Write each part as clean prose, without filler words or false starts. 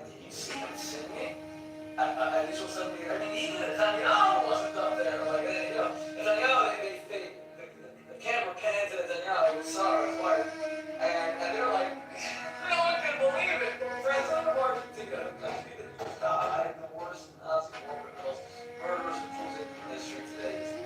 like, did you see him singing? And this was something, I mean, even Netanyahu wasn't up there. Like, Netanyahu, the camera pans at Netanyahu with Sarah's wife. And they're like, no one can believe it. President of Argentina, a country that just died, the worst Nazi war, the most murderous fools in history today.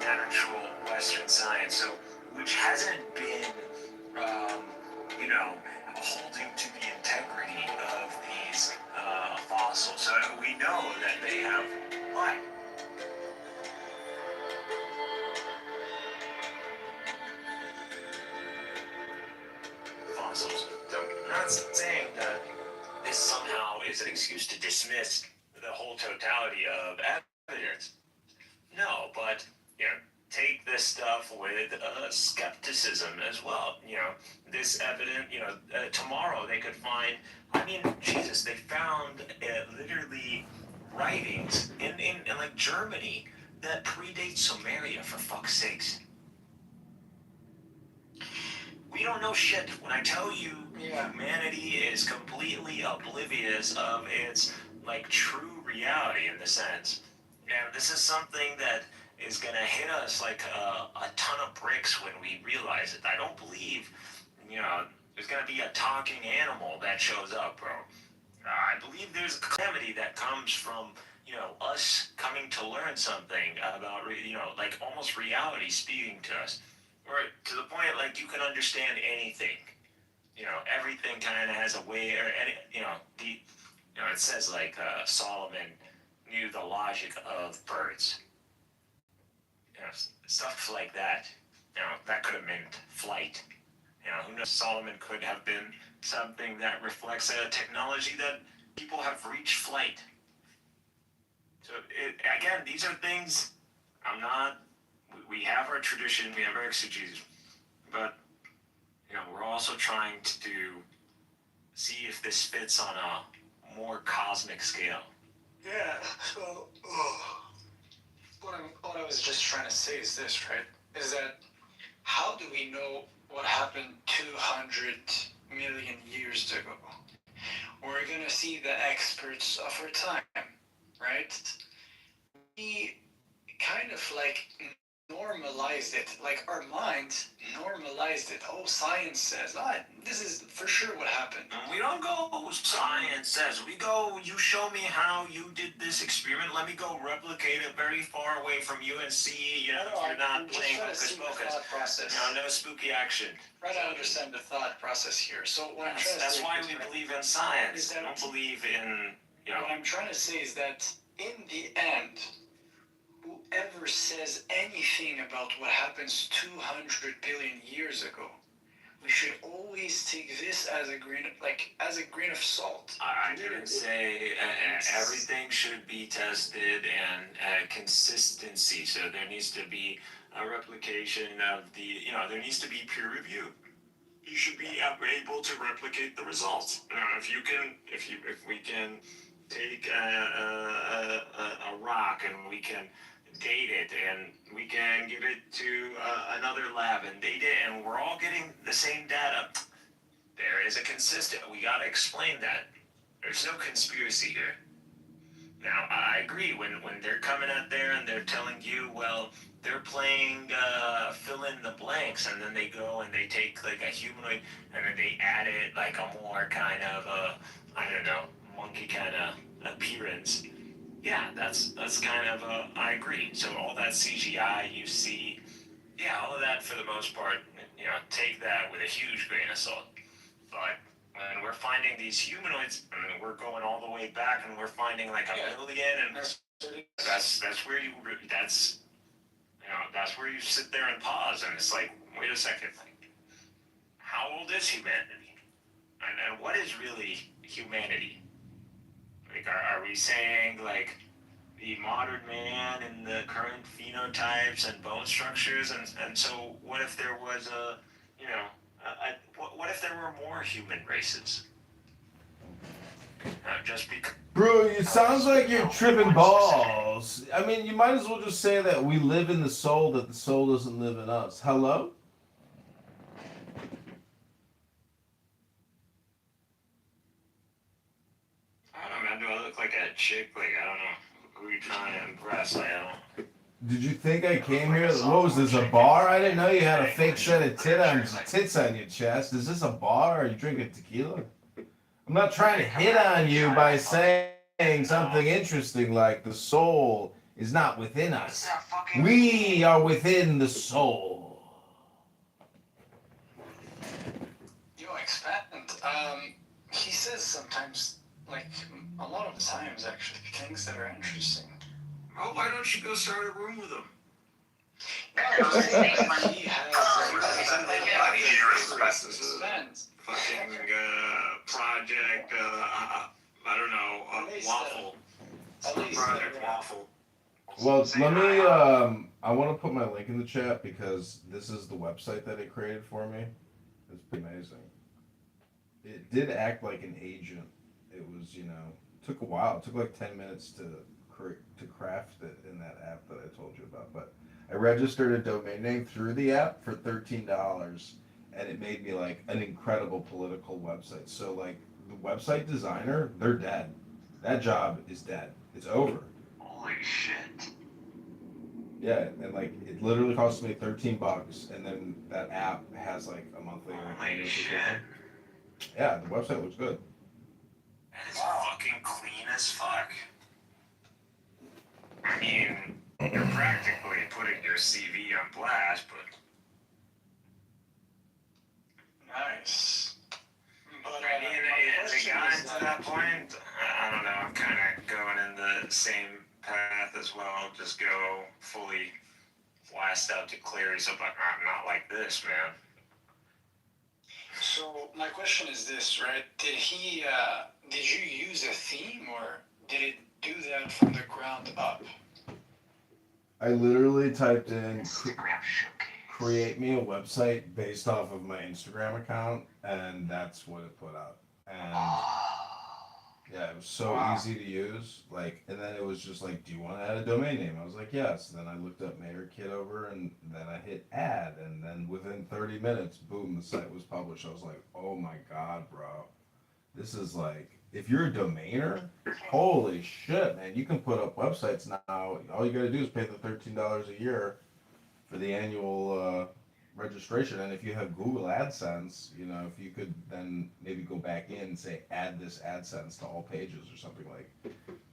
actual Western science, so which hasn't been, um, holding to the integrity of these fossils. So we know that they have life. Fossils. So I'm not saying that this somehow is an excuse to dismiss the whole totality of evidence. No, but take this stuff with skepticism as well. This evidence. Tomorrow they could find. I mean, Jesus, they found literally writings in like Germany that predate Sumeria, for fuck's sakes. We don't know shit. When I tell you humanity is completely oblivious of its true reality in the sense. And this is something that is gonna hit us like a ton of bricks when we realize it. I don't believe, there's gonna be a talking animal that shows up, bro. I believe there's a calamity that comes from, us coming to learn something about, almost reality speaking to us. Or to the point, you can understand anything. Everything kind of has a way, or it says Solomon knew the logic of birds. Stuff like that. That could have meant flight. Who knows? Solomon could have been something that reflects a technology that people have reached flight. So again, these are things. We have our tradition, we have our exegesis, but we're also trying to see if this fits on a more cosmic scale. Yeah. So, what I was just trying to say is this, right? Is that how do we know what happened 200 million years ago? We're gonna see the experts of our time, right? We kind of normalized it, our minds normalized it. Oh, science says, this is for sure what happened. We don't go, science says. We go, you show me how you did this experiment. Let me go replicate it very far away from you and see, you're not playing hocus pocus. No spooky action. Try to understand the thought process here. So what I'm trying to say, that's why we believe in science. I don't believe in, What I'm trying to say is that in the end, whoever says anything about what happens 200 billion years ago, we should always take this as a grain of salt. I didn't say everything should be tested and consistency. So there needs to be a replication of there needs to be peer review. You should be able to replicate the results. If we can take a rock and we can date it and we can give it to another lab and date it, and we're all getting the same data, there is a consistent. We got to explain that. There's no conspiracy here. Now, I agree when they're coming out there and they're telling you, well, they're playing fill in the blanks, and then they go and they take a humanoid and then they add it a more kind of monkey kind of appearance. Yeah, that's kind of I agree. So all that CGI you see, all of that for the most part, take that with a huge grain of salt. But when we're finding these humanoids, we're going all the way back, and we're finding a million, and that's where that's where you sit there and pause, and it's wait a second, how old is humanity, and what is really humanity? Are we saying the modern man and the current phenotypes and bone structures, and so what if there was what if there were more human races? Just because. Bro, it sounds like you're tripping balls. I mean, you might as well just say that we live in the soul, that the soul doesn't live in us. Hello? Do I look like a chick? I don't know. Who are you trying to impress? I don't. Did you think I came here? What was this, a bar? I didn't know you had a fake set of tits on your chest. Is this a bar? Are you drinking tequila? I'm not trying to hit on you by saying something interesting like the soul is not within us. What's that We are within the soul. Yo, expand. He says sometimes, like a lot of times, actually, things that are interesting. Oh, why don't you go start a room with him? No, I'm just saying that he has. Expand. Fucking project. I don't know. Waffle. Project Waffle. Well, let me. I want to put my link in the chat because this is the website that it created for me. It's pretty amazing. It did act like an agent. It was, took a while. It took like 10 minutes to craft it in that app that I told you about. But I registered a domain name through the app for $13, and it made me like an incredible political website. So like the website designer, they're dead. That job is dead. It's over. Holy shit. Yeah, and like it literally cost me $13, and then that app has like a monthly. Holy shit. Yeah, the website looks good. And it's fucking clean as fuck. I mean, you're practically putting your CV on blast, but. Nice. But I mean, as it got to that point, I don't know, I'm kind of going in the same path as well. Just go fully blast out to Cleary, so but not like this, man. So my question is this, right? Did you use a theme, or did it do that from the ground up? I literally typed in create me a website based off of my Instagram account, and that's what it put out. And yeah, it was so easy to use. Like, and then it was just like, do you want to add a domain name? I was like, yes. Then I looked up Mayor Kitover, and then I hit add, and then within 30 minutes, boom, the site was published. I was like, oh my god, bro, this is like, if you're a domainer, holy shit, man, you can put up websites now. All you got to do is pay the $13 a year for the annual registration. And if you have Google AdSense, if you could then maybe go back in and say, add this AdSense to all pages or something, like,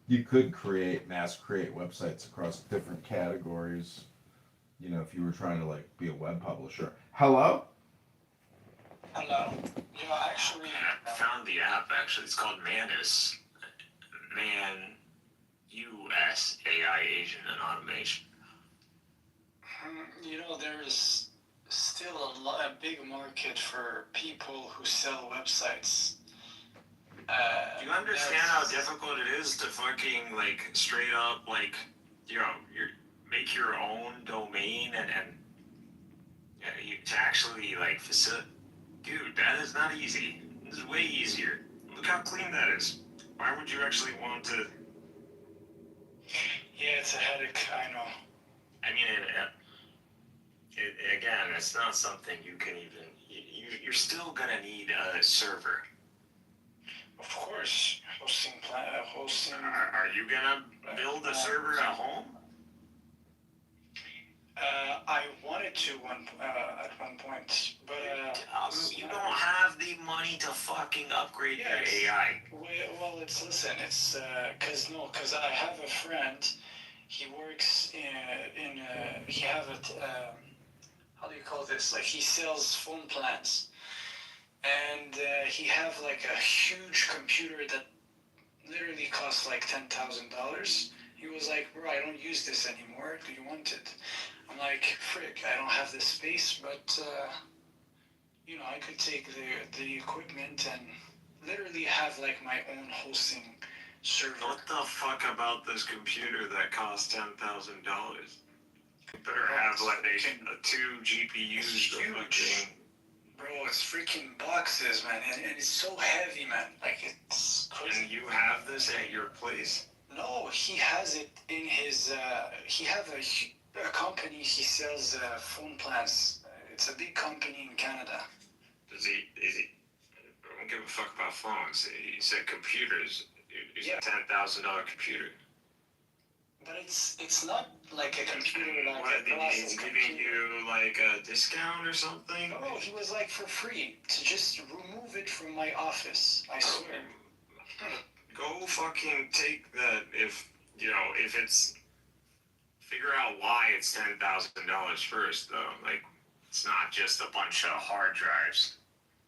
you could mass create websites across different categories, if you were trying to like be a web publisher. Hello? Hello? Actually... I found the app, actually. It's called Manus. US AI Agent and Automation. There's still a big market for people who sell websites. Do you understand how difficult it is to fucking, like, straight up, like, make your own domain and to actually, like, facilitate? Dude, that is not easy. This is way easier. Look how clean that is. Why would you actually want to? Yeah, it's a headache, I know. I mean, again, it's not something you can even. You're still gonna need a server. Of course, hosting. Are you gonna build a server at home? I wanted to at one point, but you don't have the money to fucking upgrade your AI. Well, listen. It's because I have a friend. He works he have a how do you call this? Like, he sells phone plans, and he have like a huge computer that literally costs like $10,000. He was like, bro, I don't use this anymore. Do you want it? I'm like, frick, I don't have the space, but I could take the equipment and literally have like my own hosting server. What the fuck about this computer that costs $10,000? You better have like a 2 GPUs. Huge. Bro, it's freaking boxes, man, and it's so heavy, man. Like, it's crazy. And you have this at your place? No, he has it in his. He have a company. He sells phone plans. It's a big company in Canada. Is he? I don't give a fuck about phones. He said computers. It's a $10,000 computer. But it's not like a computer like what, a classic he's computer. giving you like a discount or something? No, he was like for free to just remove it from my office. I swear. Go fucking take that if it's figure out why it's $10,000 first, though. Like, it's not just a bunch of hard drives.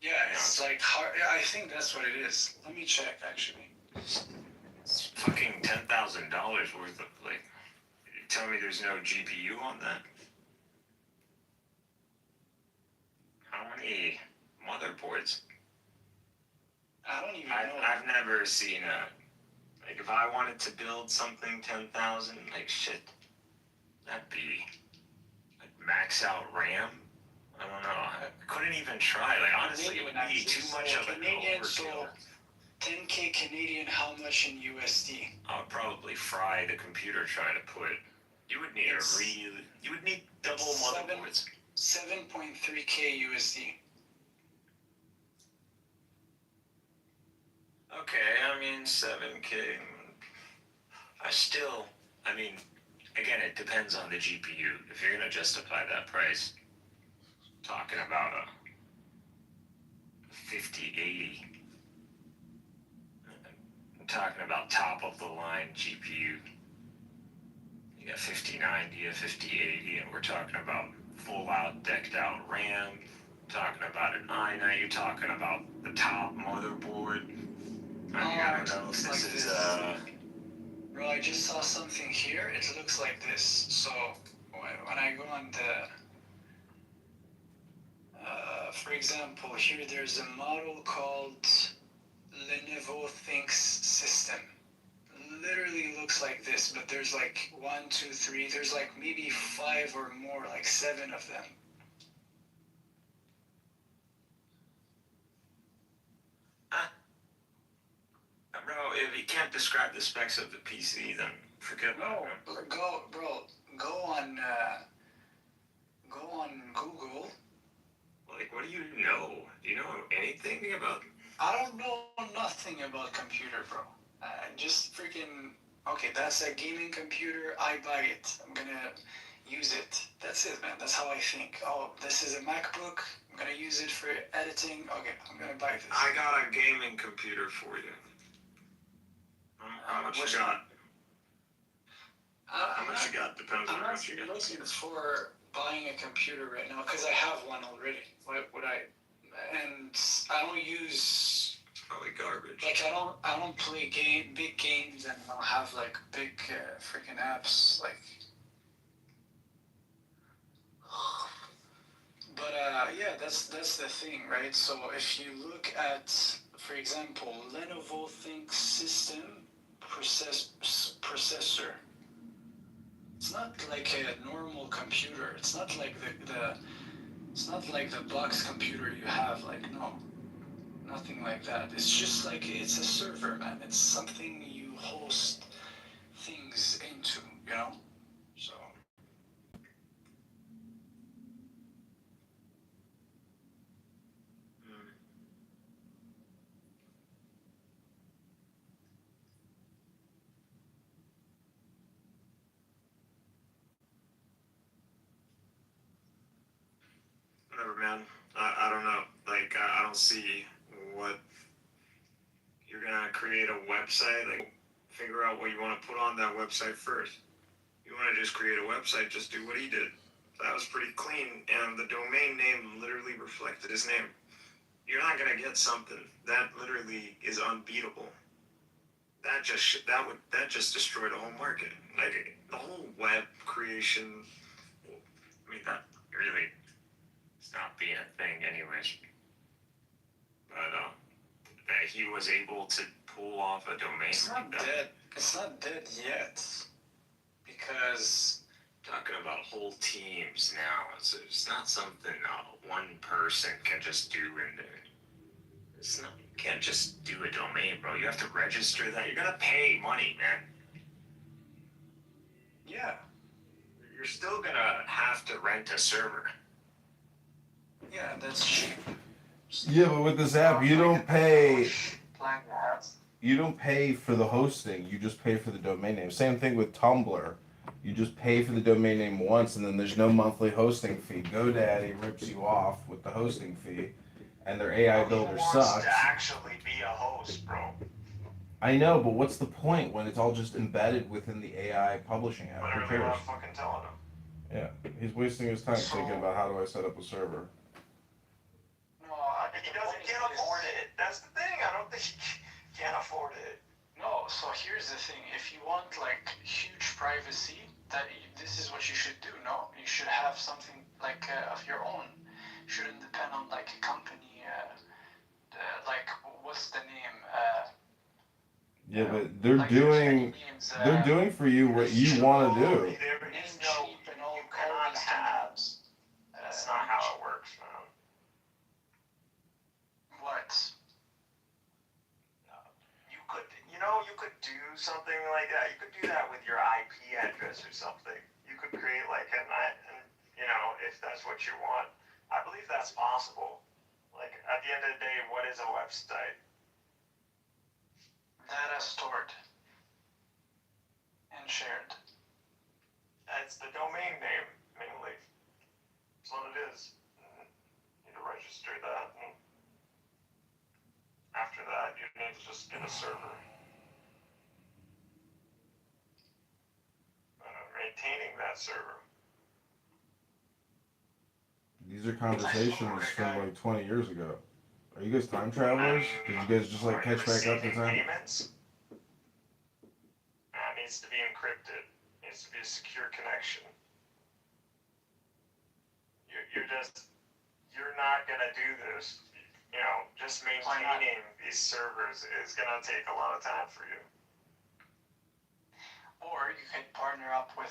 Yeah, it's like hard. I think that's what it is. Let me check actually. It's fucking $10,000 worth of, like, you tell me there's no GPU on that? How many motherboards? I don't even know. I've never seen a, like, if I wanted to build something 10,000, like, shit, that'd be, like, max out RAM. I don't know. I couldn't even try. Like, honestly, it would be too much of an Canadian, so overkill. 10K Canadian, how much in USD? I would probably fry the computer trying to put. You would need you would need double motherboards. 7.3K USD. Okay, I mean 7K. I mean, again, it depends on the GPU. If you're gonna justify that price, talking about a 5080. I'm talking about top of the line GPU. You got 5090, a 5080, and we're talking about full out decked out RAM. Talking about an i9. You're talking about the top motherboard. I mean, I don't know if this is Bro, I just saw something here. It looks like this. So when I go on the, for example, here there's a model called Lenovo Thinks System. Literally looks like this, but there's like 1, 2, 3. There's like maybe 5 or more, like 7 of them. Bro, if you can't describe the specs of the PC, then forget about it. Go on Google. Like, what do you know? Do you know anything about? I don't know nothing about computer, bro. Just freaking. Okay, that's a gaming computer. I buy it. I'm gonna use it. That's it, man. That's how I think. Oh, this is a MacBook. I'm gonna use it for editing. Okay, I'm gonna buy this. I got a gaming computer for you. How much you got? How much you got depends on how much you got. I'm not looking for buying a computer right now because I have one already. Why would I? And I don't use. Probably garbage. Like I don't play big games, and I don't have like big freaking apps like. But yeah, that's the thing, right? So if you look at, for example, Lenovo Think System processor. It's not like a normal computer. It's not like it's not like the box computer you have. Like no. Nothing like that. It's just like, it's a server, man. It's something you host things into, you know? So. Whatever, man. I don't know. Like, I don't see what you're gonna create a website. Like, figure out what you want to put on that website first. You want to just create a website, just do what he did. That was pretty clean, and the domain name literally reflected his name. You're not gonna get something that literally is unbeatable. That just destroyed the whole market. Like, the whole web creation. I mean, that really stop being a thing anyways. But that he was able to pull off a domain. It's not dead. It's not dead yet. Because talking about whole teams now. It's not something one person can just do in there. It's not, you can't just do a domain, bro. You have to register that. You're gonna pay money, man. Yeah. You're still gonna have to rent a server. Yeah, that's cheap. Yeah, but with this app, you don't pay. You don't pay for the hosting. You just pay for the domain name. Same thing with Tumblr. You just pay for the domain name once, and then there's no monthly hosting fee. GoDaddy rips you off with the hosting fee, and their AI builder sucks. To actually be a host, bro. I know, but what's the point when it's all just embedded within the AI publishing app? Who Literally cares? not fucking telling him. Yeah, he's wasting his time So thinking about how do I set up a server. no, He doesn't, can't afford it. That's the thing. I don't think he can't afford it. No, so here's the thing. If you want like huge privacy, this is what you should do. No, you should have something like of your own. You shouldn't depend on like a company. Like what's the name? Yeah, know, but they're like there's many doing names. they're doing for you what you want to do. There is Name no, cheap and all you cannot these have. names. That's not how it works, man. What? You could do something like that. You could do that with your IP address or something. You could create like if that's what you want. I believe that's possible. Like at the end of the day, what is a website? Data stored and shared. It's the domain name mainly. That's what it is. You need to register that. And after that, you need to just get a server. Maintaining that server. These are conversations from like 20 years ago. Are you guys time travelers? Did you guys just like catch back up to time? Payments? Needs to be encrypted. Needs to be a secure connection. You're not gonna do this. Just maintaining these servers is gonna take a lot of time for you. Or you could partner up with.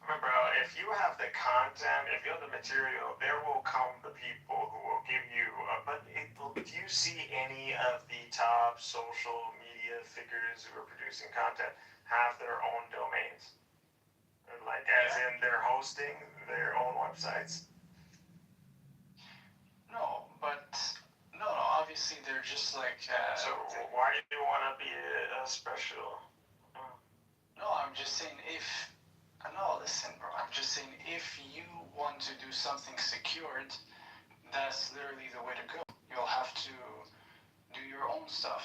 Remember, if you have the content, if you have the material, there will come the people who will give you. Do you see any of the top social media figures who are producing content have their own domains? Like, as in they're hosting their own websites? No, but no. Obviously, they're just like. So why do you want to be a special? No, I'm just saying if. No, listen, bro. I'm just saying if you want to do something secured, that's literally the way to go. You'll have to do your own stuff.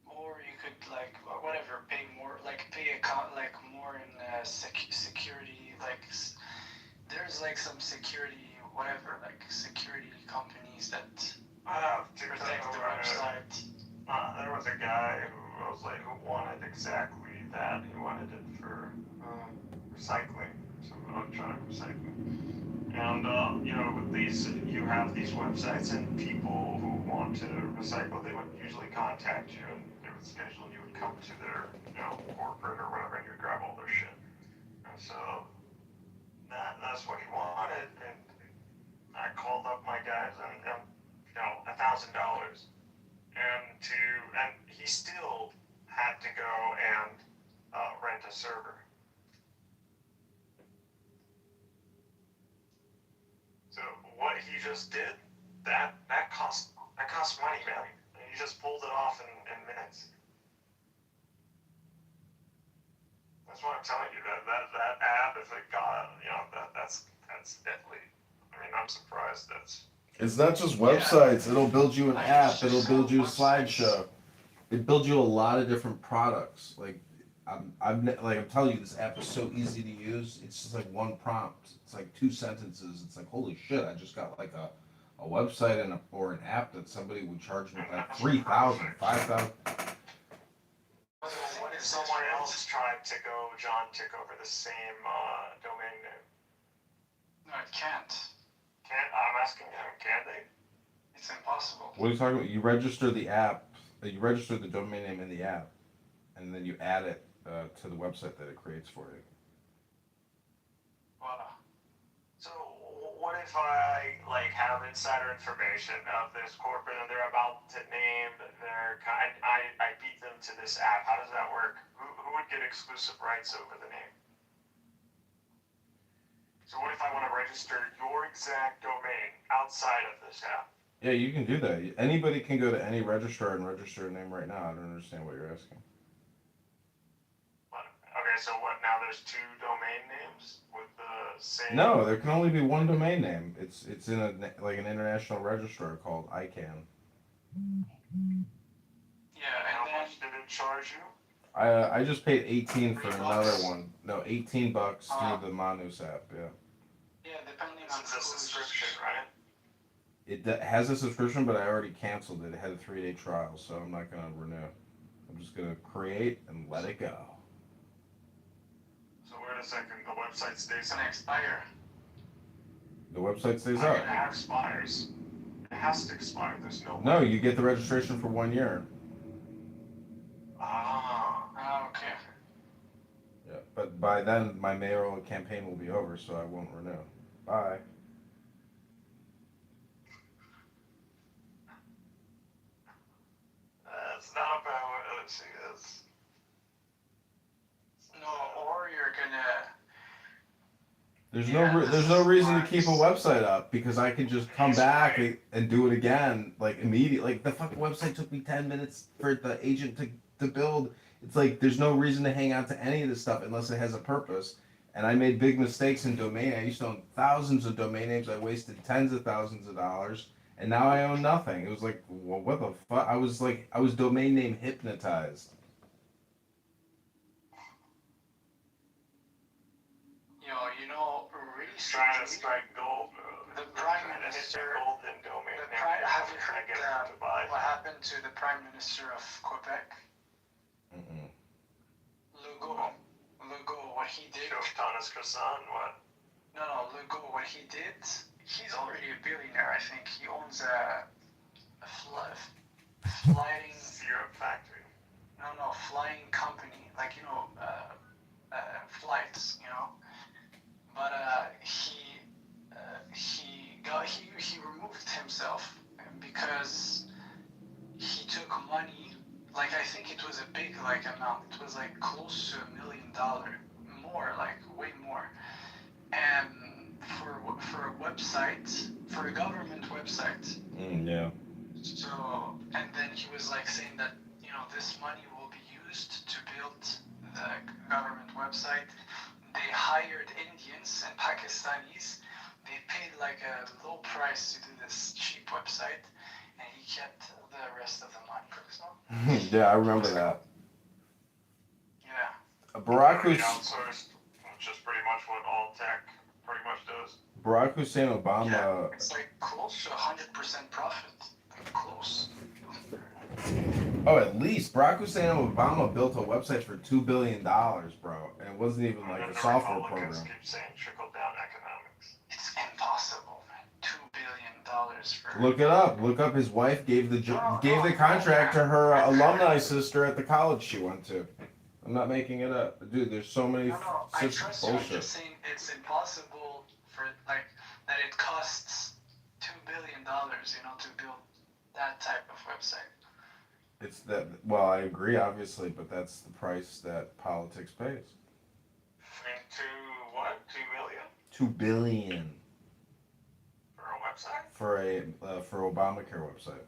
Or you could like whatever pay more, like pay like more in security. Like there's like some security, whatever, like security companies that protect the website. There was a guy who wanted exactly that. He wanted it for recycling, so electronic recycling. And with these, you have these websites, and people who want to recycle, they would usually contact you, and they would schedule. You would come to their, corporate or whatever, and you would grab all their shit. And so that's what he wanted, and I called up my guys, and $1,000, and he still had to go and rent a server. So what he just did, that cost money, man. And he just pulled it off in minutes. That's what I'm telling you. That app, if it got, that's deadly. I mean, I'm surprised that's. It's not just websites. It'll build you an app. It'll build you a slideshow. It builds you a lot of different products. Like I'm telling you, this app is so easy to use. It's just like one prompt. It's like 2 sentences. It's like, holy shit! I just got like a website or an app that somebody would charge me like 3,000, 5,000. What if someone else tried to go John Kitover the same domain name? No, it can't. I'm asking him, can they? It's impossible. What are you talking about? You register the app. You register the domain name in the app, and then you add it to the website that it creates for you. Voila. So what if I have insider information of this corporate and they're about to name their kind? I beat them to this app. How does that work? Who would get exclusive rights over the name? So what if I want to register your exact domain outside of this app? Yeah, you can do that. Anybody can go to any registrar and register a name right now. I don't understand what you're asking. Okay, so what? Now there's 2 domain names with the same. No, there can only be one domain name. It's in an international registrar called ICANN. much did it charge you? I just paid 18 for another $3. one. No, $18 Ah. through the Manus app. Yeah. Yeah, depending This on is a who's- subscription, right? It has a subscription, but I already canceled it. It had a 3-day trial, so I'm not gonna renew. I'm just gonna create and let it go. So wait a second, the website stays It's up. gonna expire. The website stays How up. can it expires? It has to expire. There's no way. No, you get the registration for 1 year. Ah. Ah, okay. Yeah, but by then my mayoral campaign will be over, so I won't renew. Bye. That's not a bad way to see this. No, or you're gonna. There's Yeah, there's this no is reason to why- keep a website up because I can just come He's back right. and do it again like immediately. Like the fucking website took me 10 minutes for the agent to build. It's like there's no reason to hang on to any of this stuff unless it has a purpose. And I made big mistakes in domain. I used to own thousands of domain names. I wasted tens of thousands of dollars, and now I own nothing. It was like, well, what the fuck? I was domain name hypnotized. You know, He's trying to recently, strike gold. the Prime Trying to hit Minister. the golden domain. The name. have you Trying heard to get him to buy. what happened to the Prime Minister of Quebec? Mm-mm. Legault, what he did. Thomas Croissant, what? No, Legault, what he did. He's already a billionaire, I think. He owns a flying. Syrup factory. No, flying company. Like, flights, But he removed himself because he took money. Like, I think it was a big amount. It was like close to $1 million, more, like way more. And for a website, for a government website. Yeah. So, and then he was like saying that this money will be used to build the government website. They hired Indians and Pakistanis. They paid like a low price to do this cheap website, and he kept the rest of the money for himself. Yeah, I remember that. Yeah. Barack Pretty Hussein. outsourced, which is pretty much what all tech pretty much does. Barack Hussein Obama. Yeah, it's like close to 100% profit. Like close. Oh, at least Barack Hussein Obama built a website for $2 billion, bro, and it wasn't even like And a the software Republicans program. keep saying trickle down economics. It's impossible, man. $2 billion for. Look it up. Look up. His wife gave the contract to her alumni sister at the college she went to. I'm not making it up, dude. There's so many No, I such trust you. I'm bullshit. just saying it's impossible for that it costs $2 billion, to build that type of website. It's that. Well, I agree, obviously, but that's the price that politics pays. Into what? 2 million $2 billion for a website? for Obamacare website.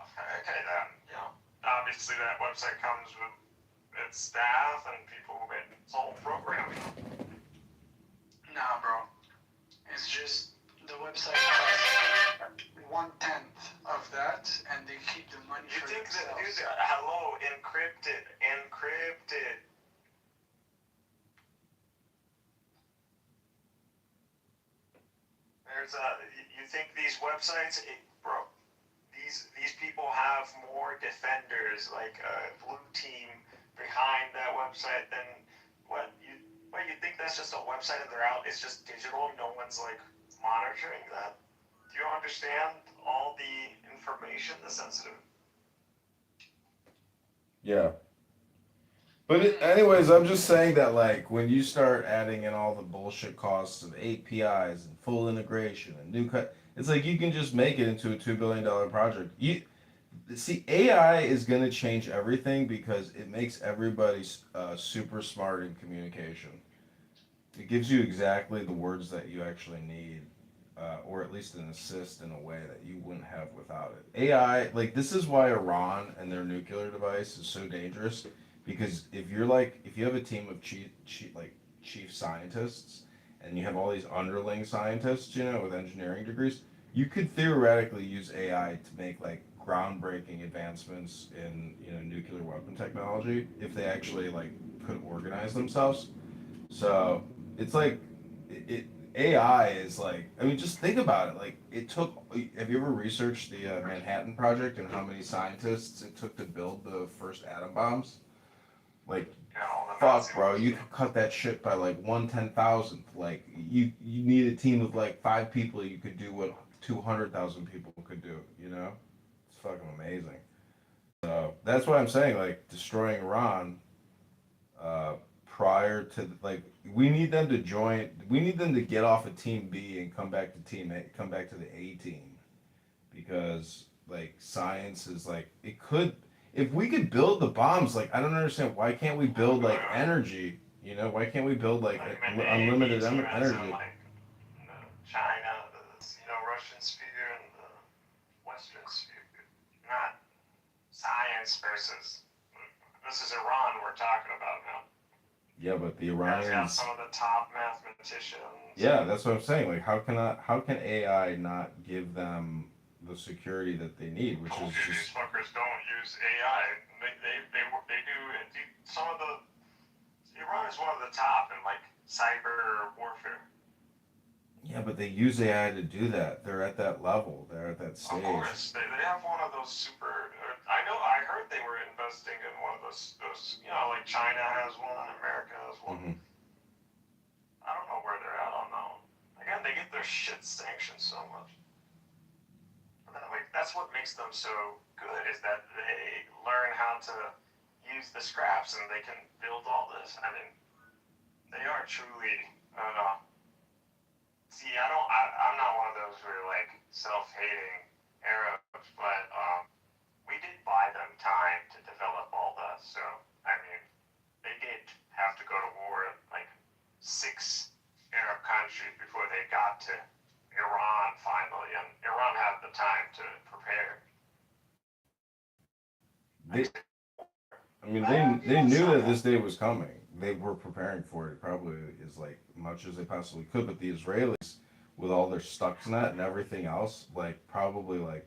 Okay, then, obviously that website comes with its staff and people who made its whole programming. Nah, bro. It's just the website costs 1/10 of that, and they keep the money You for think that, themselves. dude, hello, encrypted. You think these websites, bro, these people have more defenders, like a blue team behind that website than what you think that's just a website and they're out, it's just digital, no one's like monitoring that? Do you understand all the information, the sensitive? Yeah. But anyways, I'm just saying that like when you start adding in all the bullshit costs of APIs and full integration and new it's like you can just make it into a $2 billion project. See, AI is gonna change everything because it makes everybody super smart in communication. It gives you exactly the words that you actually need, or at least an assist in a way that you wouldn't have without it. AI, like this is why Iran and their nuclear device is so dangerous. Because if you have a team of chief scientists and you have all these underling scientists, with engineering degrees, you could theoretically use AI to make like groundbreaking advancements in nuclear weapon technology if they actually like could organize themselves. So it's like it AI is like, I mean, just think about it. Like it took. Have you ever researched the Manhattan Project and how many scientists it took to build the first atom bombs? Like, fuck, bro, you could cut that shit by like 1/10,000th. Like you need a team of like 5 people. You could do what 200,000 people could do. It's fucking amazing. So that's what I'm saying. Like destroying Iran prior to like we need them to join. We need them to get off of Team B and come back to Team A, come back to the A team, because like science is like it could. If we could build the bombs, like I don't understand why can't we build like energy? Why can't we build like unlimited energy? China, Russian sphere and the Western sphere, not science versus. This is Iran we're talking about now. Yeah, but the Got Iranians. some of the top mathematicians. Yeah, that's what I'm saying. Like, how can AI not give them the security that they need, which is These just. fuckers don't use AI. They do indeed. Some of the Iran is one of the top in like cyber warfare. Yeah, but they use AI to do that. They're at that level. They're at that Of stage. course, they have one of those super. I know. I heard they were investing in one of those. Like China has one, America has one. Hmm. I don't know where they're at on that one. Again, they get their shit sanctioned so much. But that's what makes them so good is that they learn how to use the scraps and they can build all this. I mean, they are truly. I don't know. See, I'm not one of those who are like self-hating Arabs, but we did buy them time to develop all that. So I mean, they did have to go to war in like 6 Arab countries before they got to Iran finally, and Iran had the time to prepare. They knew that this day was coming. They were preparing for it probably as like much as they possibly could. But the Israelis, with all their Stuxnet and everything else, like probably like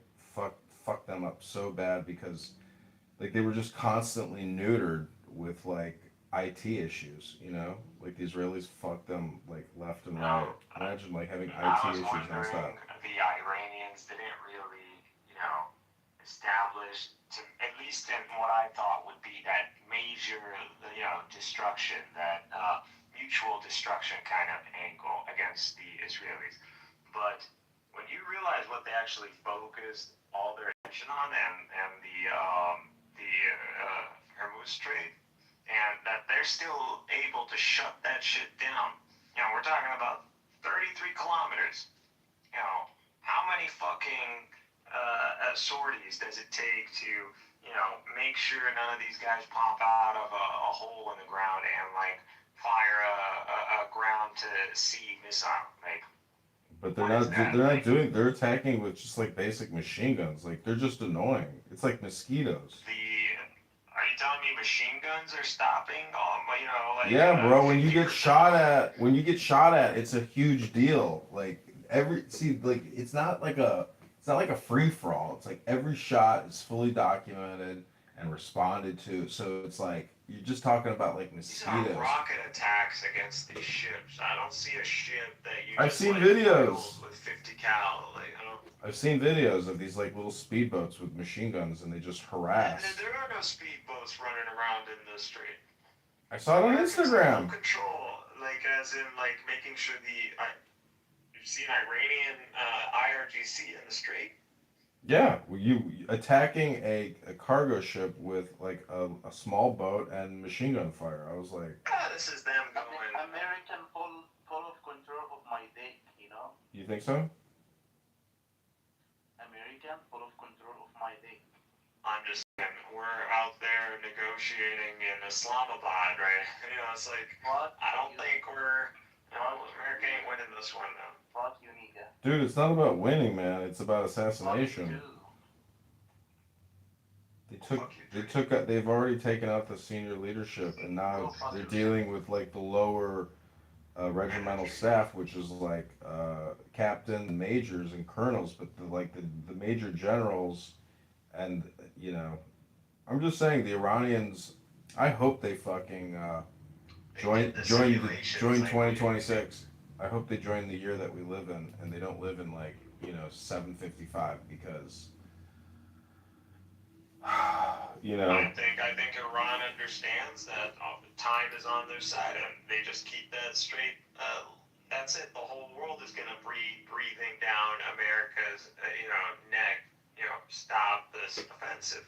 fuck them up so bad because like they were just constantly neutered with like IT issues. Like the Israelis fucked them like left and right. Imagine like having IT issues nonstop. The Iranians didn't really, establish, to, at least in what I thought would be that major, destruction, that mutual destruction kind of angle against the Israelis. But when you realize what they actually focused all their attention on, and the Hormuz trade, and that they're still able to shut that shit down. We're talking about 33 kilometers. How many fucking sorties does it take to, make sure none of these guys pop out of a hole in the ground and like fire a ground to sea missile? Like, but they're attacking with just like basic machine guns. Like they're just annoying. It's like mosquitoes. Are you telling me machine guns are stopping? Yeah, bro. When you get shot at, it's a huge deal. Like it's not like a free for all. It's like every shot is fully documented and responded to. So it's like you're just talking about like mosquitoes. These are rocket attacks against these ships. I don't see a ship that you. I've seen videos with 50 cal. I've seen videos of these like little speedboats with machine guns, and they just harass. And there are no speedboats running around in the strait. I saw it on Instagram. Control, like as in like making sure you've seen Iranian IRGC in the strait. Yeah, you attacking a cargo ship with like a small boat and machine gun fire. I was like, this is them going. American full of control of my dick, You think so? American full of control of my dick. I'm just saying, we're out there negotiating in Islamabad, right? It's like, What? I don't think America ain't winning this one, though. Fuck you, nigga. Dude, it's not about winning, man. It's about assassination. They've already taken out the senior leadership, and now they're dealing with like the lower regimental staff, which is like captain, majors, and colonels. But the major generals And you know, I'm just saying the Iranians. I hope they fucking join 2026. I hope they join the year that we live in, and they don't live in like 755 because I think Iran understands that time is on their side, and they just keep that straight. That's it. The whole world is gonna be breathing down America's neck. Stop this offensive.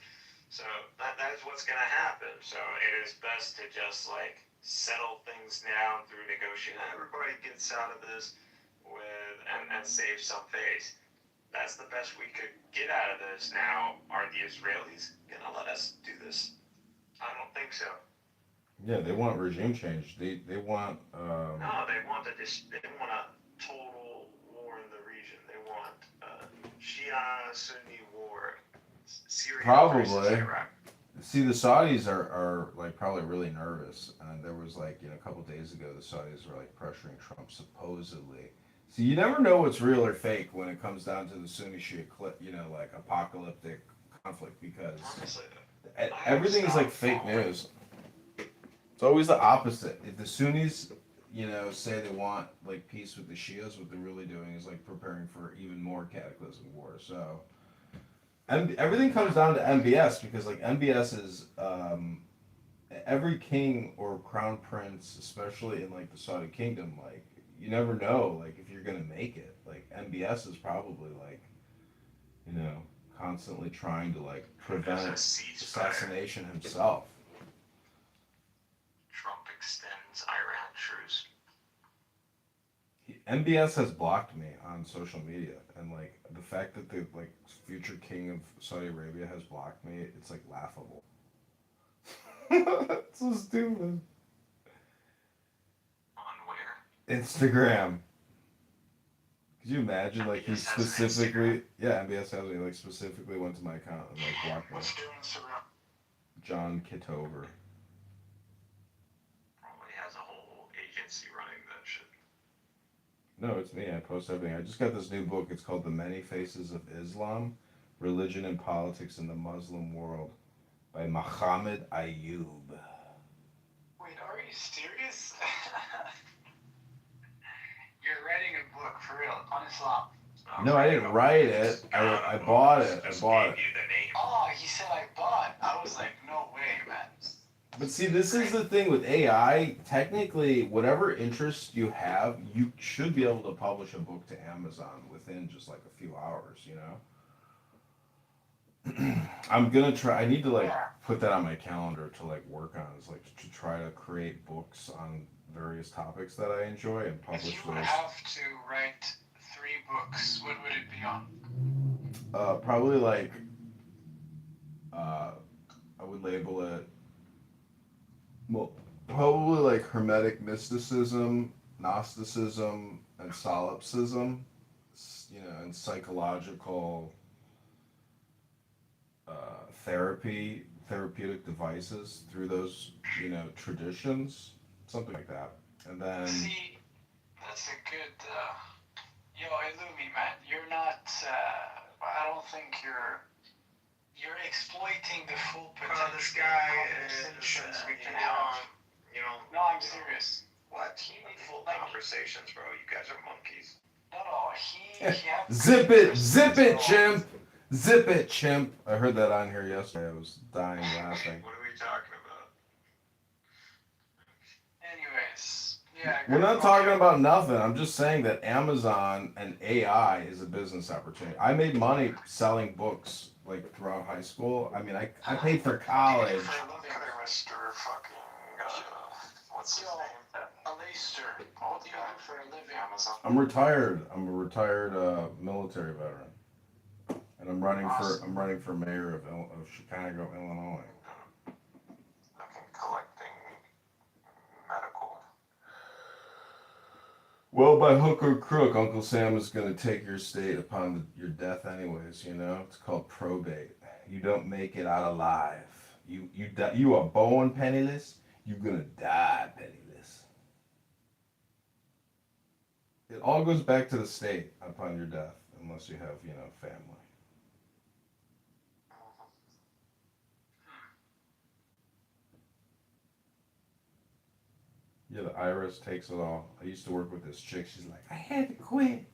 So that's what's gonna happen. So it is best to just like settle things down through negotiation. Everybody gets out of this with and save some face. That's the best we could get out of this. Now, are the Israelis gonna let us do this? I don't think so. yeah, they want regime change. They want No, they want a total war in the region. They want Shia Sunni war, Syria versus probably. Iraq. See, the Saudis are like probably really nervous, and there was like a couple days ago the Saudis were like pressuring Trump supposedly. See, you never know what's real or fake when it comes down to the Sunni Shia, like apocalyptic conflict because Honestly, everything's like fake news. It's always the opposite. If the Sunnis, say they want like peace with the Shias, what they're really doing is like preparing for even more cataclysm war. So, and everything comes down to MBS because like MBS is every king or crown prince, especially in like the Saudi kingdom, like you never know like if you're gonna make it. Like MBS is probably like you know constantly trying to like prevent assassination himself. Trump extends Iran truce. MBS has blocked me on social media, and like the fact that the like future king of Saudi Arabia has blocked me, it's like laughable. It's so stupid. On where? Instagram. Could you imagine like he MBS has an specifically? Yeah, MBS has me like specifically went to my account and like blocked me. What's your Instagram? John Kitover. Probably has a whole agency running that shit. No, it's me. I post everything. I just got this new book. It's called The Many Faces of Islam, Religion and Politics in the Muslim World by Mohammed Ayub. Wait, are you serious? You're writing a book for real on Islam. No, I didn't write it. I bought it. I bought it. Oh, he said I bought. I was like, no way, man. But see, this is the thing with AI. Technically, whatever interest you have, you should be able to publish a book to Amazon within just like a few hours, I'm gonna try. I need to like put that on my calendar to like work on. Is like to try to create books on various topics that I enjoy and If publish you would those. have to write 3 books, what would it be on? Probably like I would label it. Well, probably like Hermetic mysticism, Gnosticism, and solipsism, and psychological therapeutic devices through those, traditions, something like that. And then, See, that's a good. Yo, Illumi, man, you're not. I don't think you're exploiting the full potential This guy conversations we can is, have. No, I'm you know, serious. What? Full conversations, bro. You guys are monkeys. No, he had zip it, chimp, zip it, chimp. I heard that on here yesterday. I was dying laughing. What are we talking about? Anyways, yeah. We're not talking about nothing. I'm just saying that Amazon and AI is a business opportunity. I made money selling books like throughout high school. I mean, I paid for college. Mr. fucking, what's his name? Alastair, what do you do for a living? Amazon. I'm retired. I'm a retired military veteran, and I'm running for mayor of Chicago, Illinois. Fucking collecting medical. Well, by hook or crook, Uncle Sam is going to take your state upon your death, anyways. It's called probate. You don't make it out alive. You are born penniless. You're gonna die penniless. It all goes back to the state upon your death, unless you have, family. Yeah, the IRS takes it all. I used to work with this chick. She's like, I had to quit.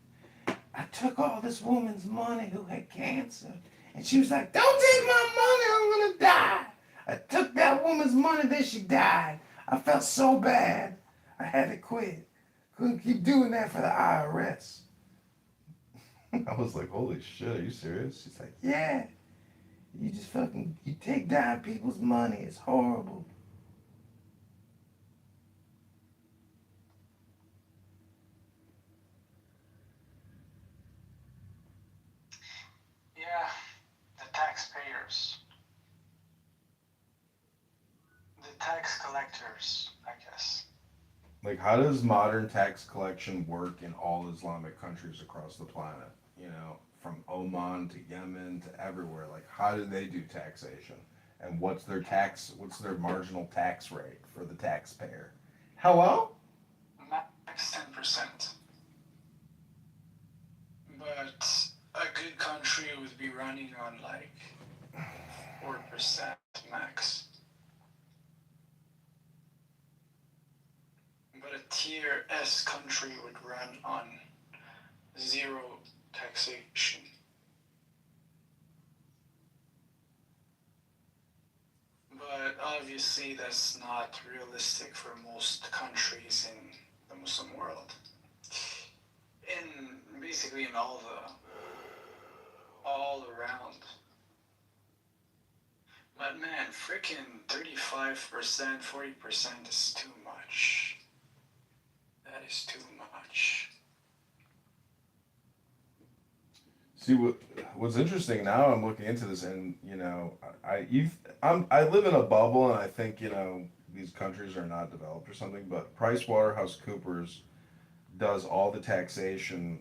I took all this woman's money who had cancer. And she was like, don't take my money, I'm gonna die. I took that woman's money, then she died. I felt so bad. I had to quit. Couldn't keep doing that for the IRS. I was like, holy shit, are you serious? She's like, yeah. You just fucking, you take down people's money. It's horrible. Yeah, the taxpayers, the tax collectors, I guess. Like, how does modern tax collection work in all Islamic countries across the planet? You know, from Oman to Yemen to everywhere. Like, how do they do taxation? And what's their marginal tax rate for the taxpayer? Hello? Max 10%. But a good country would be running on like 4% max. But a tier S country would run on zero taxation. But obviously, that's not realistic for most countries in the Muslim world. In basically in all around. But man, freaking 35%, 40% is too much. That is too much. See what's interesting now. I'm looking into this, and I live in a bubble, and I think these countries are not developed or something. But PricewaterhouseCoopers does all the taxation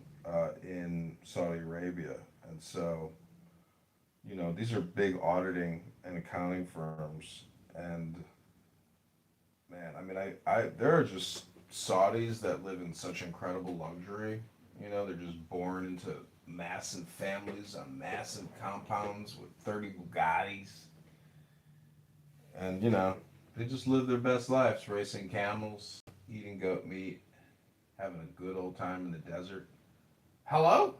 in Saudi Arabia, and so these are big auditing and accounting firms, and man, I mean, I there are just Saudis that live in such incredible luxury. They're just born into massive families on massive compounds with 30 Bugattis. And, they just live their best lives racing camels, eating goat meat, having a good old time in the desert. Hello?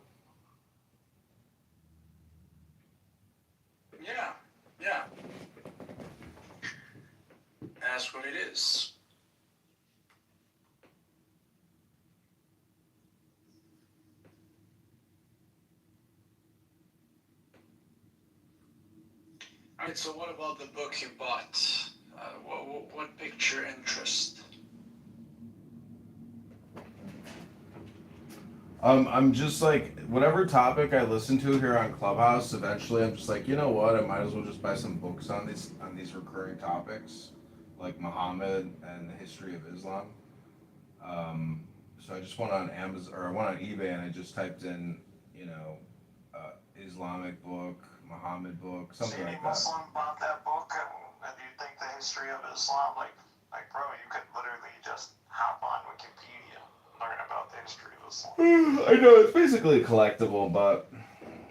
Yeah, yeah. That's what it is. Alright, so what about the book you bought? What piqued your interest? I'm just like, whatever topic I listen to here on Clubhouse, eventually I'm just like, you know what? I might as well just buy some books on these recurring topics, like Muhammad and the history of Islam. So I just went on Amazon or I went on eBay and I just typed in, you know, Islamic book, Muhammad book, So something any like that. Muslim bought that book, and you think the history of Islam, like bro, you could literally just hop on Wikipedia, learn about the history of Islam. I know it's basically a collectible, but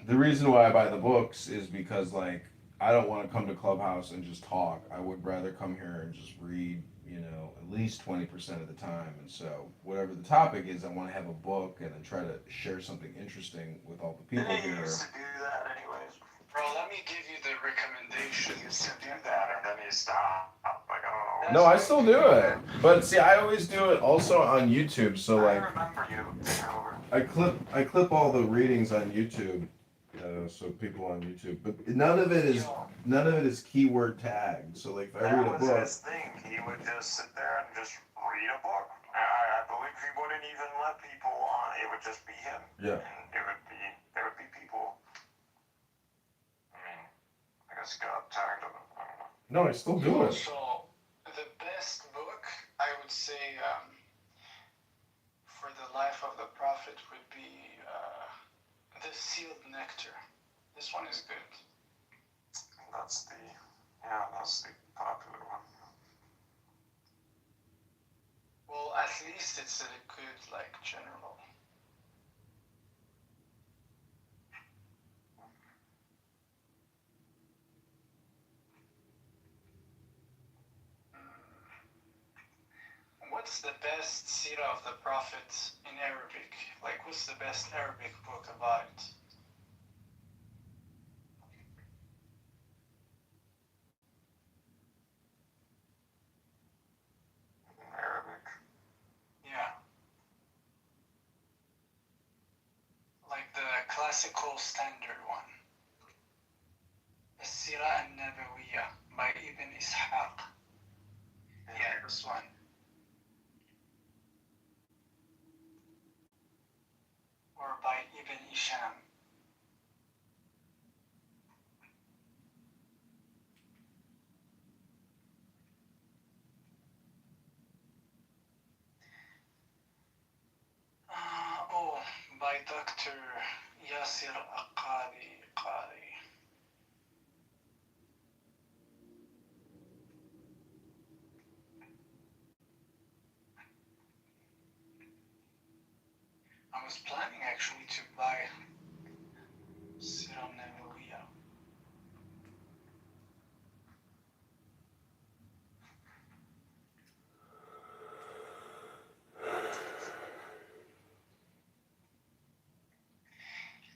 the reason why I buy the books is because like I don't want to come to Clubhouse and just talk. I would rather come here and just read, at least 20% of the time. And so whatever the topic is, I want to have a book and then try to share something interesting with all the people Didn't you here. used to do that anyways? Bro, let me give you the recommendation. You used to do that, and then you stopped. Like, I don't No, know. I still do it. But see, I always do it also on YouTube. So like I remember you, Kitover. I clip all the readings on YouTube. So people on YouTube, but none of it is keyword tagged. So like if I read a That was book, his thing. He would just sit there and just read a book. I believe he wouldn't even let people on. It would just be him. yeah. And there would be people. I mean, I guess he got tired of it. I don't know. No, I still do it. So, the best book, I would say, for the life of the Prophet would be The Sealed Nectar. This one is good. That's the popular one. Well, at least it's a good, like, general. What what's the best seerah of the Prophet in Arabic? Like, what's the best Arabic book about it? Arabic. Yeah. Like the classical standard one. السيرة النبوية by Ibn Ishaq. Yeah, this one. Or by Ibn Isham. Oh, by Dr. Yasir Aqadi. I was planning actually to buy Sirah Nabawiya.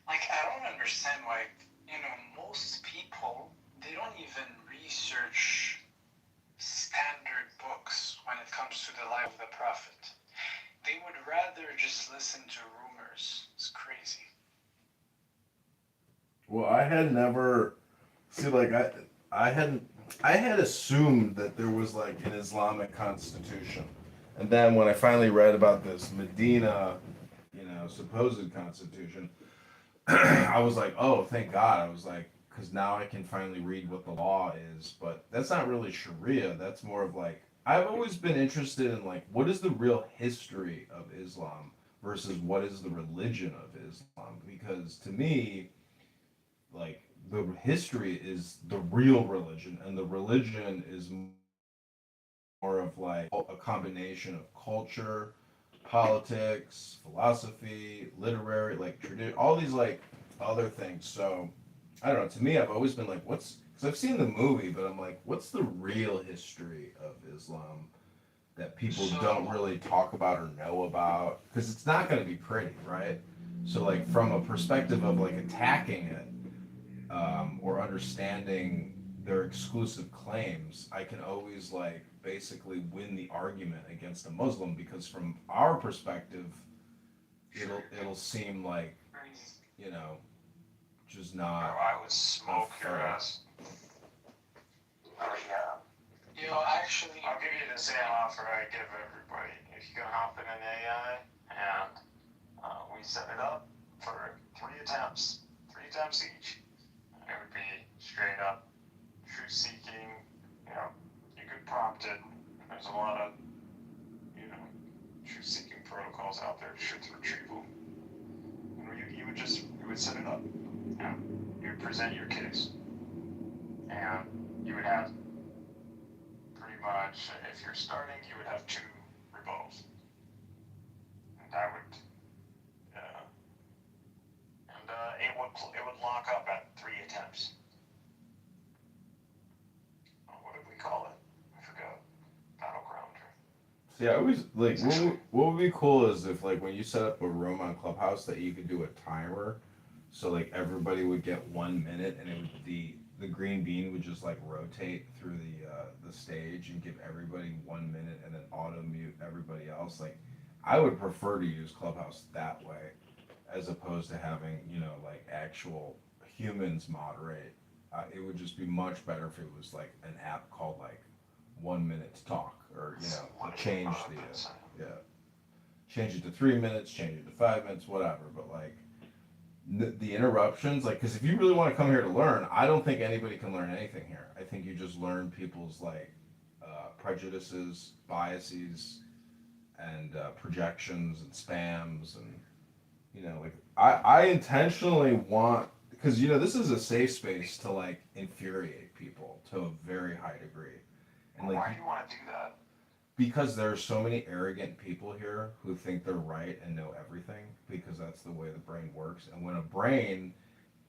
Like, I don't understand why, most people, they don't even research standard books when it comes to the life of the Prophet. They would rather just listen to rumors. It's crazy. Well, I had never see like I had assumed that there was like an Islamic constitution, and then when I finally read about this Medina, supposed constitution, I was like, oh, thank God. I was like, because now I can finally read what the law is. But that's not really Sharia. That's more of like, I've always been interested in like, what is the real history of Islam versus what is the religion of Islam? Because to me, like, the history is the real religion, and the religion is more of like a combination of culture, politics, philosophy, literary, like tradition, all these like other things. So I don't know. To me, I've always been like, what's because I've seen the movie, but I'm like, what's the real history of Islam that people don't really talk about or know about? Because it's not going to be pretty, right? So like from a perspective of like attacking it or understanding their exclusive claims, I can always like basically win the argument against a Muslim because from our perspective, it'll seem like you know just Bro, not. I would smoke your fair. ass. Oh yeah. Actually, I'll give you the same offer I give everybody. If you can hop in an AI and we set it up for 3 attempts each. And it would be straight up truth seeking. You could prompt it. There's a lot of, truth seeking protocols out there, truth retrieval. You would set it up. You would present your case. And you would have pretty much, if you're starting, you would have 2 rebuttals. And that would, it would lock up at 3 attempts. What did we call it? I forgot. Battleground. See, I always like what would be cool is if like when you set up a room on Clubhouse that you could do a timer, so like everybody would get 1 minute and it would the green bean would just like rotate through the stage and give everybody 1 minute and then auto mute everybody else. Like I would prefer to use Clubhouse that way as opposed to having like actual humans moderate. It would just be much better if it was like an app called like 1 minute to talk or change yeah change it to 3 minutes, change it to 5 minutes, whatever. But like the interruptions, like because if you really want to come here to learn, I don't think anybody can learn anything here. I think you just learn people's like prejudices, biases, and projections and spams and like I intentionally want because this is a safe space to like infuriate people to a very high degree. And like why do you want to do that? because there are so many arrogant people here who think they're right and know everything because that's the way the brain works. And when a brain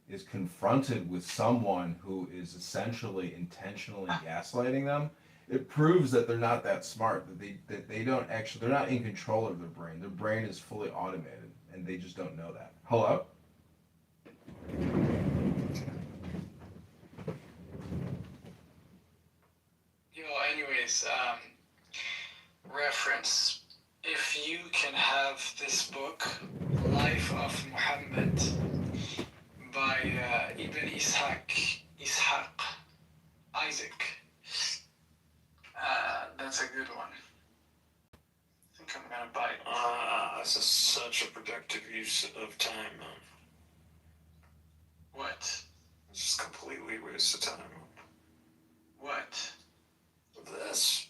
is confronted with someone who is essentially intentionally gaslighting them, it proves that they're not that smart. That they don't actually, they're not in control of their brain. Their brain is fully automated, and they just don't know that. Hello. Anyways, reference. If you can have this book, Life of Muhammad, by Ibn Ishaq, Isaac. That's a good one. I think I'm gonna buy it. This is such a productive use of time, man. What? It's just completely waste of time. What? This.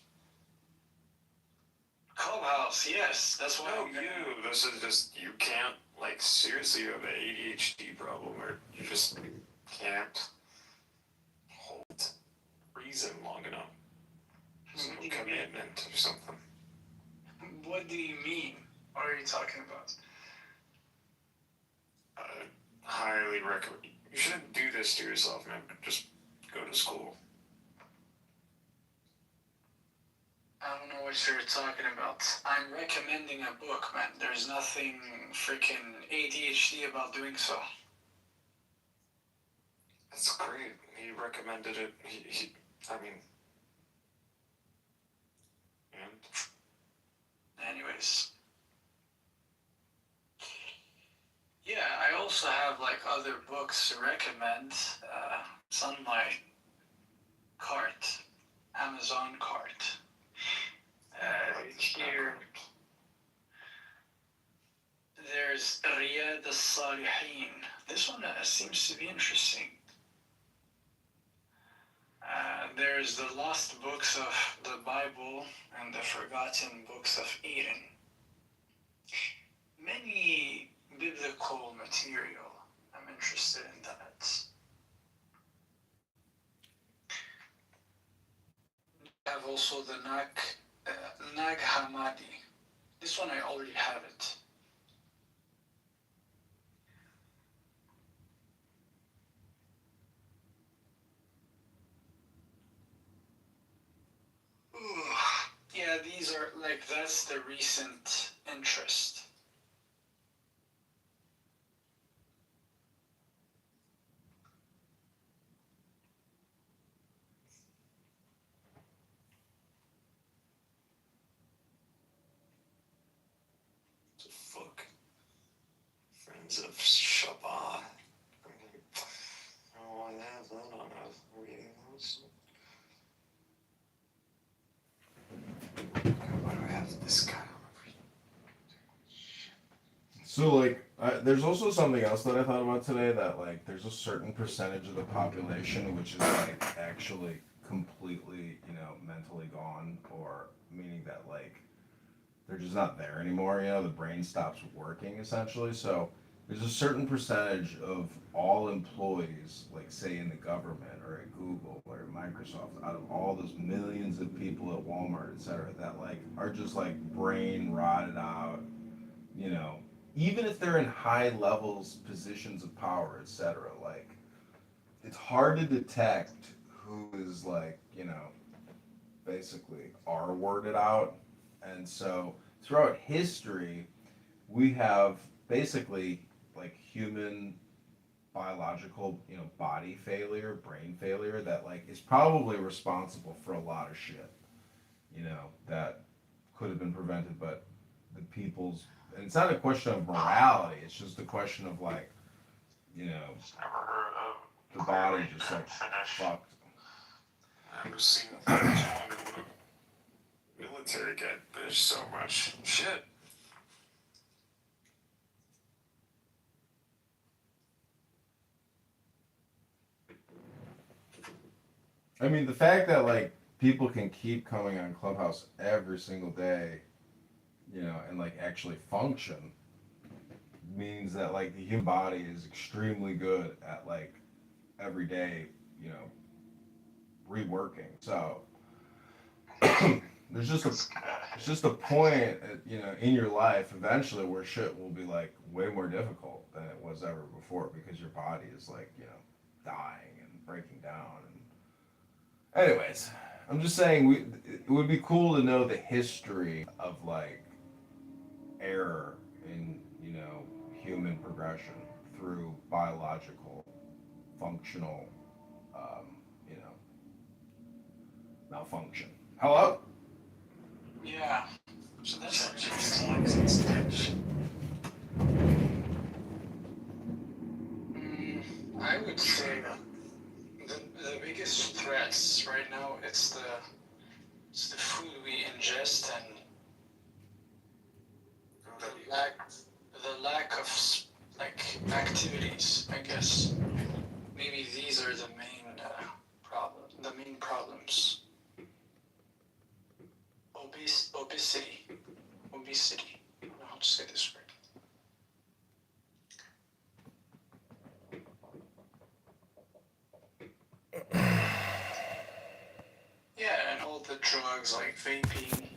Clubhouse, yes. That's why No, I'm gonna... you. This is just, you can't, like, seriously, you have an ADHD problem, or you just can't hold reason long enough. There's What no do you mean? commitment or something. What do you mean? What are you talking about? I highly recommend. You shouldn't do this to yourself, man. Just go to school. I don't know what you're talking about. I'm recommending a book, man. There's nothing freaking ADHD about doing so. That's great. He recommended it. I mean, and Anyways. Yeah, I also have like other books to recommend. It's on my cart, Amazon cart. Here, there's Riyad al-Salihin. This one seems to be interesting. There's the Lost Books of the Bible and the Forgotten Books of Eden. Many biblical material. I'm interested in that. I have also the Nag Hammadi. This one I already have it. Yeah, these are like, that's the recent interest. the fuck. Friends of Shabbat. Oh, I have that on a reading those. Why do I have this guy on a reading? So like, there's also something else that I thought about today, that like there's a certain percentage of the population which is like actually completely, mentally gone, or meaning that like they're just not there anymore. The brain stops working essentially. So there's a certain percentage of all employees, like say in the government or at Google or at Microsoft, out of all those millions of people at Walmart, etc., that like are just like brain rotted out, you know, even if they're in high levels, positions of power, etc. Like, it's hard to detect who is like, basically R-worded out. And so throughout history, we have basically like human biological, body failure, brain failure, that like is probably responsible for a lot of shit, that could have been prevented, but the people's, and it's not a question of morality, it's just a question of like, Never heard of the body just like finish. fucked. I've never seen the military get, there's so much shit. I mean, the fact that like people can keep coming on Clubhouse every single day, and like actually function, means that like the human body is extremely good at like every day, reworking. So there's just a point in your life eventually where shit will be like way more difficult than it was ever before, because your body is like, dying and breaking down. And anyways, I'm just saying it would be cool to know the history of like error in human progression through biological, functional, um, you know, malfunction. Hello. Yeah. So that's I would say the biggest threats right now it's the food we ingest and the lack of like activities. I guess maybe these are the main problems. Obesity. I don't know how to say this word. Yeah, and all the drugs like vaping,